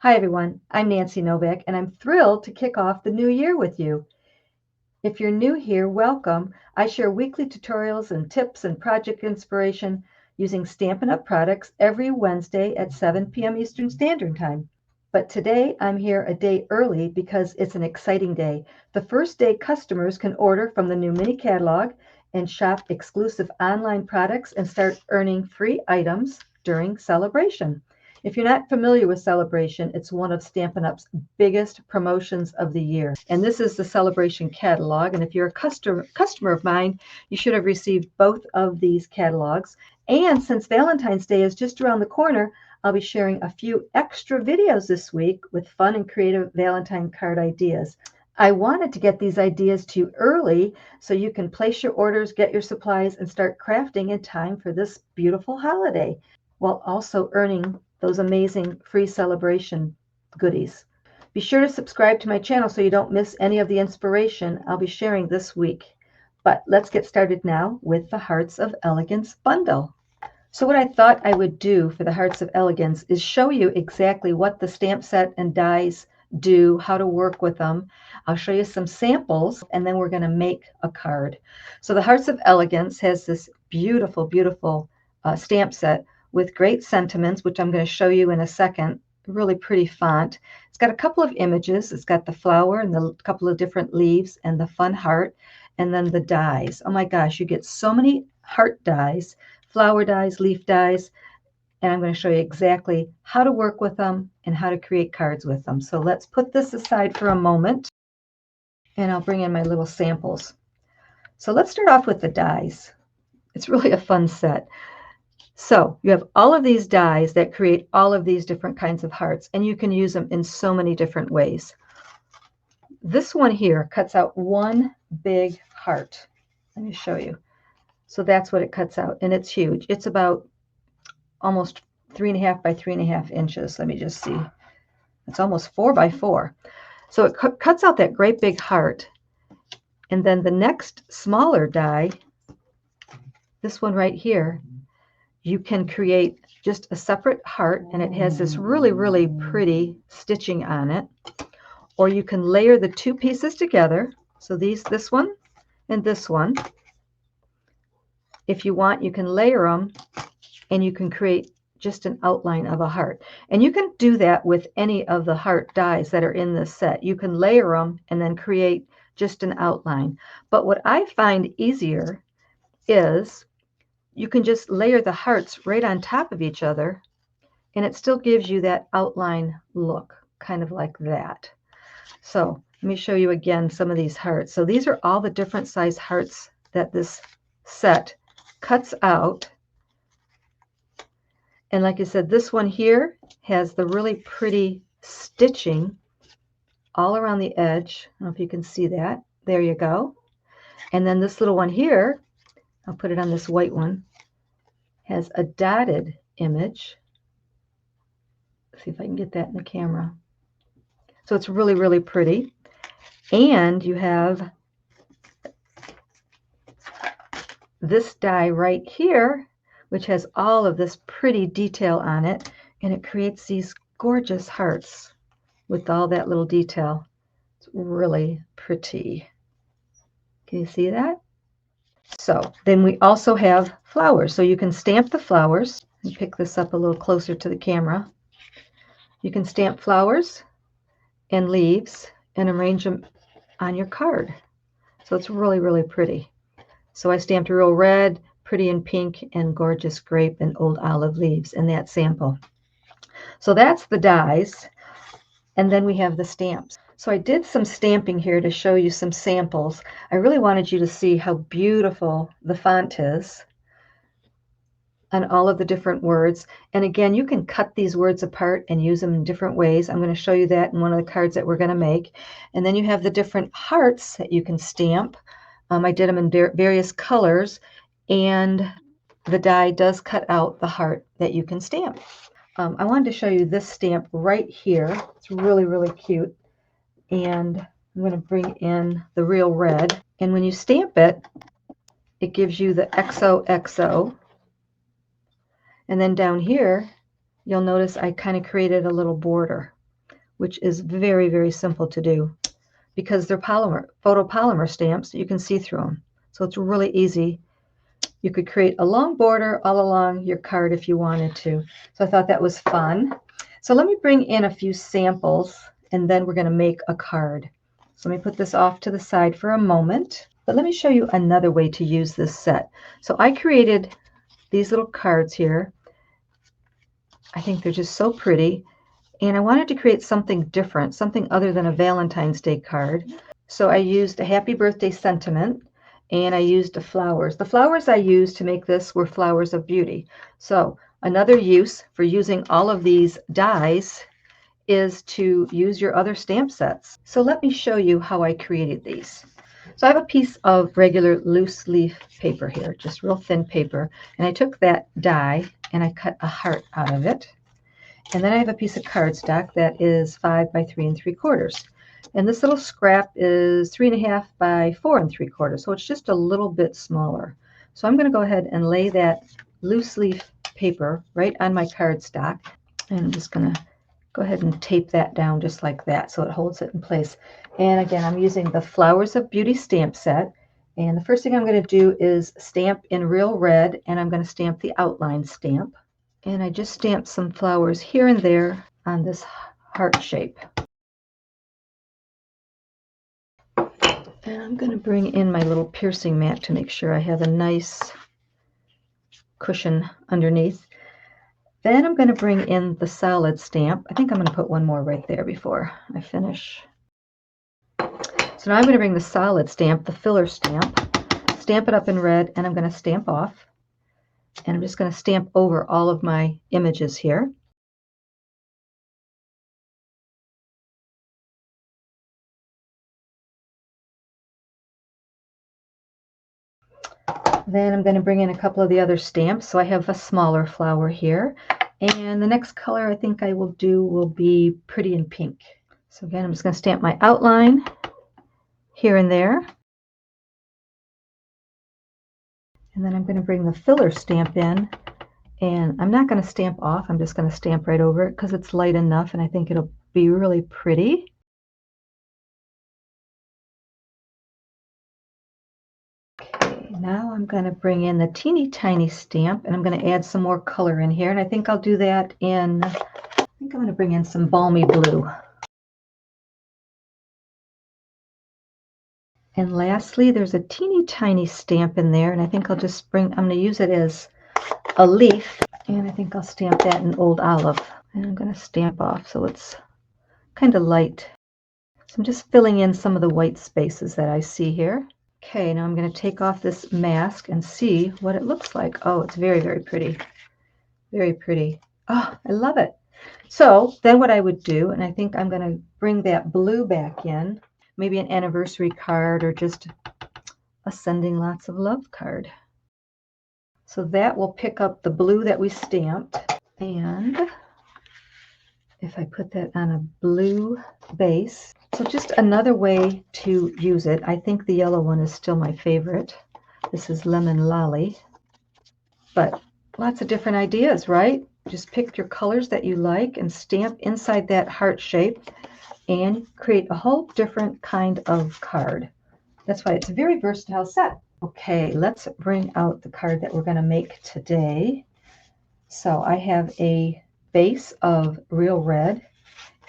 Hi everyone, I'm Nancy Novak and I'm thrilled to kick off the new year with you. If you're new here, welcome. I share weekly tutorials and tips and project inspiration using Stampin' Up! Products every Wednesday at 7 p.m. Eastern Standard Time. But today I'm here a day early because it's an exciting day. The first day customers can order from the new mini catalog and shop exclusive online products and start earning free items during Celebration. If you're not familiar with Celebration, it's one of Stampin' Up's biggest promotions of the year. And this is the Celebration catalog. And if you're a customer of mine, you should have received both of these catalogs. And since Valentine's Day is just around the corner, I'll be sharing a few extra videos this week with fun and creative Valentine card ideas. I wanted to get these ideas to you early so you can place your orders, get your supplies, and start crafting in time for this beautiful holiday, while also earning those amazing free celebration goodies. Be sure to subscribe to my channel so you don't miss any of the inspiration I'll be sharing this week. But let's get started now with the Hearts of Elegance bundle. So what I thought I would do for the Hearts of Elegance is show you exactly what the stamp set and dies do, how to work with them. I'll show you some samples, and then we're going to make a card. So the Hearts of Elegance has this beautiful, beautiful stamp set with great sentiments, which I'm going to show you in a second. Really pretty font. It's got a couple of images. It's got the flower and the couple of different leaves and the fun heart, and then the dies. Oh my gosh, you get so many heart dies, flower dies, leaf dies, and I'm going to show you exactly how to work with them and how to create cards with them. So let's put this aside for a moment, and I'll bring in my little samples. So let's start off with the dies. It's really a fun set. So you have all of these dies that create all of these different kinds of hearts, and you can use them in so many different ways. This one here cuts out one big heart. Let me show you. So that's what it cuts out, and it's huge. It's about almost 3.5 by 3.5 inches. Let me just see. It's almost 4 by 4. So it cuts out that great big heart, and then the next smaller die, this one right here, you can create just a separate heart, and it has this really, really pretty stitching on it. Or you can layer the two pieces together. So this one and this one. If you want, you can layer them, and you can create just an outline of a heart. And you can do that with any of the heart dies that are in this set. You can layer them and then create just an outline. But what I find easier is you can just layer the hearts right on top of each other, and it still gives you that outline look, kind of like that. So let me show you again some of these hearts. So these are all the different size hearts that this set cuts out. And like I said, this one here has the really pretty stitching all around the edge. I don't know if you can see that. There you go. And then this little one here, I'll put it on this white one, has a dotted image. Let's see if I can get that in the camera. So it's really, really pretty. And you have this die right here, which has all of this pretty detail on it, and it creates these gorgeous hearts with all that little detail. It's really pretty. Can you see that? So then we also have flowers. So you can stamp the flowers. And pick this up a little closer to the camera. You can stamp flowers and leaves and arrange them on your card. So it's really, really pretty. So I stamped real red, pretty and pink, and gorgeous grape and old olive leaves in that sample. So that's the dies. And then we have the stamps. So I did some stamping here to show you some samples. I really wanted you to see how beautiful the font is on all of the different words. And again, you can cut these words apart and use them in different ways. I'm going to show you that in one of the cards that we're going to make. And then you have the different hearts that you can stamp. I did them in various colors, and the die does cut out the heart that you can stamp. I wanted to show you this stamp right here. It's really, really cute. And I'm going to bring in the real red. And when you stamp it, it gives you the XOXO. And then down here, you'll notice I kind of created a little border. which is very, very simple to do because they're photopolymer stamps. You can see through them. So it's really easy. You could create a long border all along your card if you wanted to. So I thought that was fun. So let me bring in a few samples and then we're going to make a card. So let me put this off to the side for a moment. But let me show you another way to use this set. So I created these little cards here. I think they're just so pretty. And I wanted to create something different, something other than a Valentine's Day card. So I used a happy birthday sentiment and I used the flowers. The flowers I used to make this were flowers of beauty. So another use for using all of these dies is to use your other stamp sets. So let me show you how I created these. So I have a piece of regular loose leaf paper here, just real thin paper. And I took that die and I cut a heart out of it. And then I have a piece of cardstock that is 5 by 3 3/4. And this little scrap is 3.5 by 4 3/4. So it's just a little bit smaller. So I'm going to go ahead and lay that loose leaf paper right on my cardstock. And I'm just going to go ahead and tape that down just like that so it holds it in place. And again, I'm using the Flowers of Beauty stamp set. And the first thing I'm going to do is stamp in real red, and I'm going to stamp the outline stamp. And I just stamped some flowers here and there on this heart shape. And I'm going to bring in my little piercing mat to make sure I have a nice cushion underneath. Then I'm going to bring in the solid stamp. I think I'm going to put one more right there before I finish. So now I'm going to bring the solid stamp, the filler stamp, stamp it up in red, and I'm going to stamp off. And I'm just going to stamp over all of my images here. Then I'm going to bring in a couple of the other stamps. So I have a smaller flower here. And the next color I think I will do will be Pretty in Pink. So again, I'm just going to stamp my outline here and there. And then I'm going to bring the filler stamp in. And I'm not going to stamp off. I'm just going to stamp right over it because it's light enough and I think it'll be really pretty. Now I'm going to bring in the teeny tiny stamp and I'm going to add some more color in here. And I think I'll do that in, I think I'm going to bring in some balmy blue. And lastly, there's a teeny tiny stamp in there. And I think I'll just bring, I'm going to use it as a leaf. And I think I'll stamp that in Old Olive. And I'm going to stamp off so it's kind of light. So I'm just filling in some of the white spaces that I see here. Okay, now I'm going to take off this mask and see what it looks like. Oh, it's very, very pretty. Very pretty. Oh, I love it. So then what I would do, and I think I'm going to bring that blue back in, maybe an anniversary card or just a sending lots of love card. So that will pick up the blue that we stamped. And if I put that on a blue base, so just another way to use it. I think the yellow one is still my favorite. This is Lemon Lolly. But lots of different ideas, right? Just pick your colors that you like and stamp inside that heart shape and create a whole different kind of card. That's why it's a very versatile set. Okay, let's bring out the card that we're going to make today. So I have a base of real red.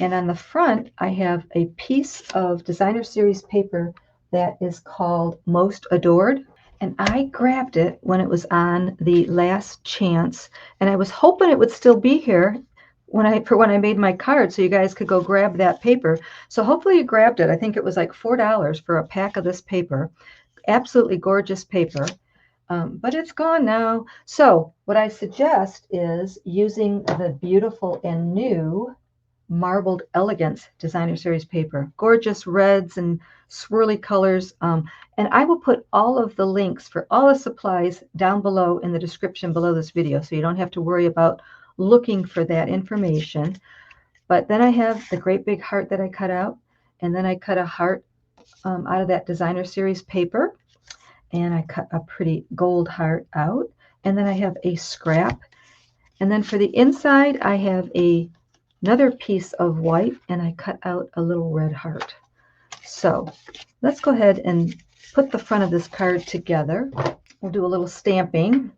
And on the front, I have a piece of designer series paper that is called Most Adored. And I grabbed it when it was on the last chance. And I was hoping it would still be here when I made my card so you guys could go grab that paper. So hopefully you grabbed it. I think it was like $4 for a pack of this paper. Absolutely gorgeous paper. But it's gone now. So what I suggest is using the beautiful and new Marbled Elegance designer series paper. Gorgeous reds and swirly colors. And I will put all of the links for all the supplies down below in the description below this video, so you don't have to worry about looking for that information. But then I have the great big heart that I cut out, and then I cut a heart out of that designer series paper, and I cut a pretty gold heart out, and then I have a scrap, and then for the inside I have a another piece of white, and I cut out a little red heart. So let's go ahead and put the front of this card together. We'll do a little stamping.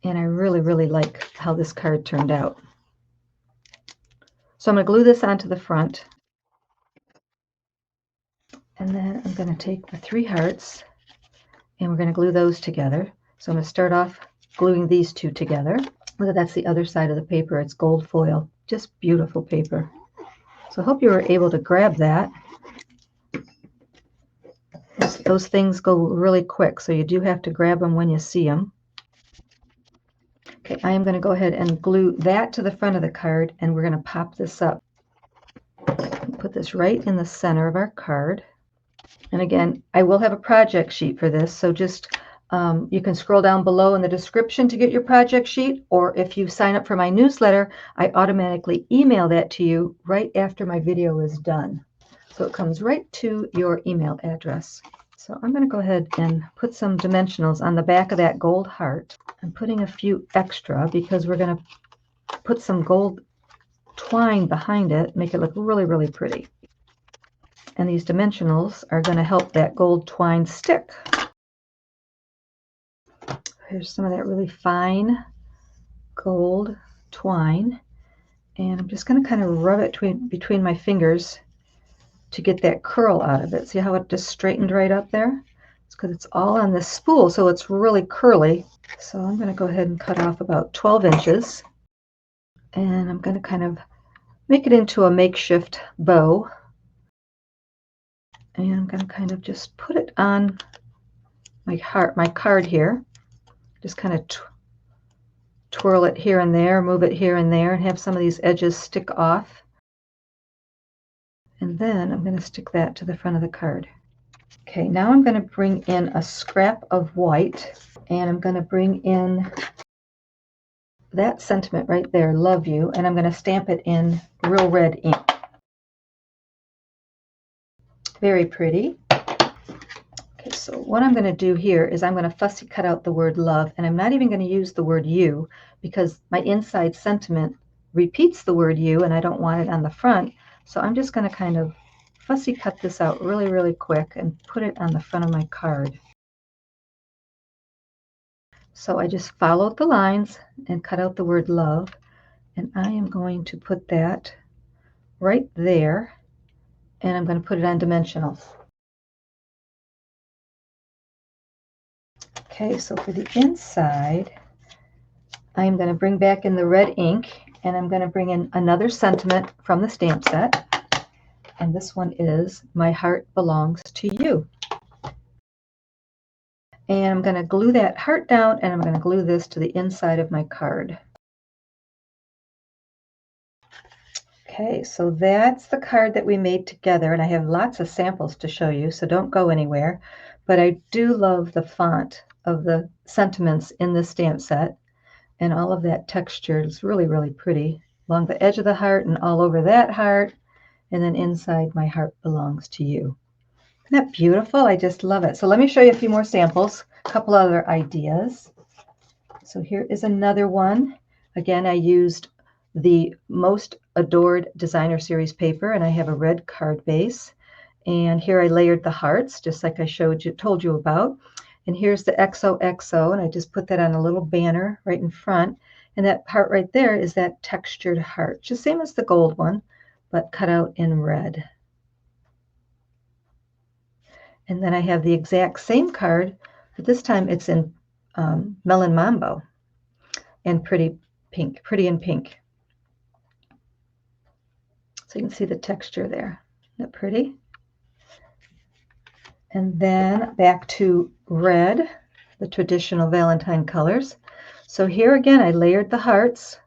And I really, really like how this card turned out. So I'm going to glue this onto the front. And then I'm going to take the 3 hearts and we're going to glue those together. So I'm going to start off gluing these 2 together. Look, that's the other side of the paper. It's gold foil. Just beautiful paper. So I hope you were able to grab that. Those things go really quick, so you do have to grab them when you see them. Okay, I am going to go ahead and glue that to the front of the card, and we're going to pop this up. Put this right in the center of our card. And again, I will have a project sheet for this, so just you can scroll down below in the description to get your project sheet, or if you sign up for my newsletter, I automatically email that to you right after my video is done. So it comes right to your email address. So I'm going to go ahead and put some dimensionals on the back of that gold heart. I'm putting a few extra because we're going to put some gold twine behind it, make it look really, really pretty. And these dimensionals are going to help that gold twine stick. Here's some of that really fine gold twine. And I'm just going to kind of rub it between my fingers to get that curl out of it. See how it just straightened right up there? It's because it's all on this spool, so it's really curly. So I'm going to go ahead and cut off about 12 inches. And I'm going to kind of make it into a makeshift bow. And I'm going to kind of just put it on my card here. Just kind of twirl it here and there, move it here and there, and have some of these edges stick off. And then I'm going to stick that to the front of the card. Okay, now I'm going to bring in a scrap of white, and I'm going to bring in that sentiment right there, love you, and I'm going to stamp it in real red ink. Very pretty. Okay, so what I'm going to do here is I'm going to fussy cut out the word love, and I'm not even going to use the word you because my inside sentiment repeats the word you, and I don't want it on the front. So I'm just going to kind of fussy cut this out really, really quick and put it on the front of my card. So I just followed the lines and cut out the word love, and I am going to put that right there, and I'm going to put it on dimensionals. Okay, so for the inside, I'm going to bring back in the red ink, and I'm going to bring in another sentiment from the stamp set. And this one is, my heart belongs to you. And I'm going to glue that heart down, and I'm going to glue this to the inside of my card. Okay, so that's the card that we made together, and I have lots of samples to show you, so don't go anywhere. But I do love the font of the sentiments in this stamp set, and all of that texture is really, really pretty along the edge of the heart and all over that heart. And then inside, my heart belongs to you. Isn't that beautiful? I just love it. So let me show you a few more samples, a couple other ideas. So here is another one. Again, I used the Most Adored Designer Series paper, and I have a red card base. And here I layered the hearts, just like I told you about. And here's the XOXO, and I just put that on a little banner right in front. And that part right there is that textured heart, just same as the gold one, but cut out in red. And then I have the exact same card, but this time it's in Melon Mambo and pretty in pink. So you can see the texture there. Isn't that pretty? And then back to red, the traditional Valentine colors. So here again, I layered the hearts,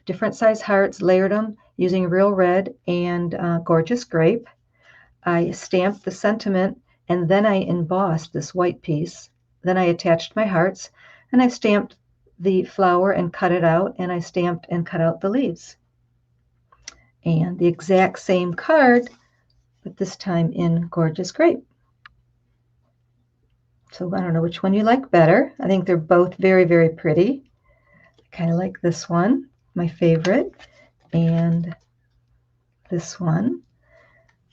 different size hearts, layered them using real red and Gorgeous Grape. I stamped the sentiment, and then I embossed this white piece. Then I attached my hearts, and I stamped the flower and cut it out, and I stamped and cut out the leaves. And the exact same card, but this time in Gorgeous Grape. So I don't know which one you like better. I think they're both very, very pretty. I kind of like this one. my favorite, and this one.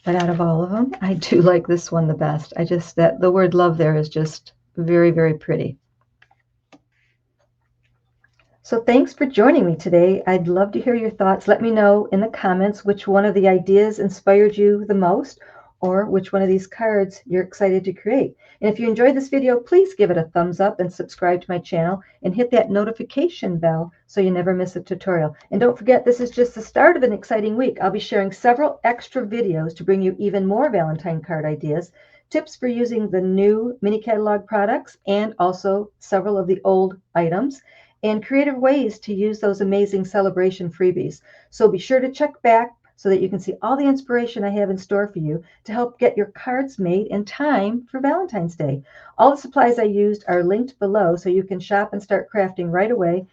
But out of all of them, I do like this one the best. That the word love there is just very, very pretty. So thanks for joining me today. I'd love to hear your thoughts. Let me know in the comments which one of the ideas inspired you the most, or which one of these cards you're excited to create. And if you enjoyed this video, please give it a thumbs up and subscribe to my channel and hit that notification bell so you never miss a tutorial. And don't forget, this is just the start of an exciting week. I'll be sharing several extra videos to bring you even more Valentine card ideas, tips for using the new mini catalog products, and also several of the old items, and creative ways to use those amazing celebration freebies. So be sure to check back so that you can see all the inspiration I have in store for you to help get your cards made in time for Valentine's Day. All the supplies I used are linked below so you can shop and start crafting right away.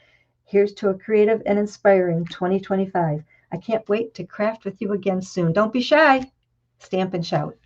Here's to a creative and inspiring 2025. I can't wait to craft with you again soon. Don't be shy. Stamp and shout.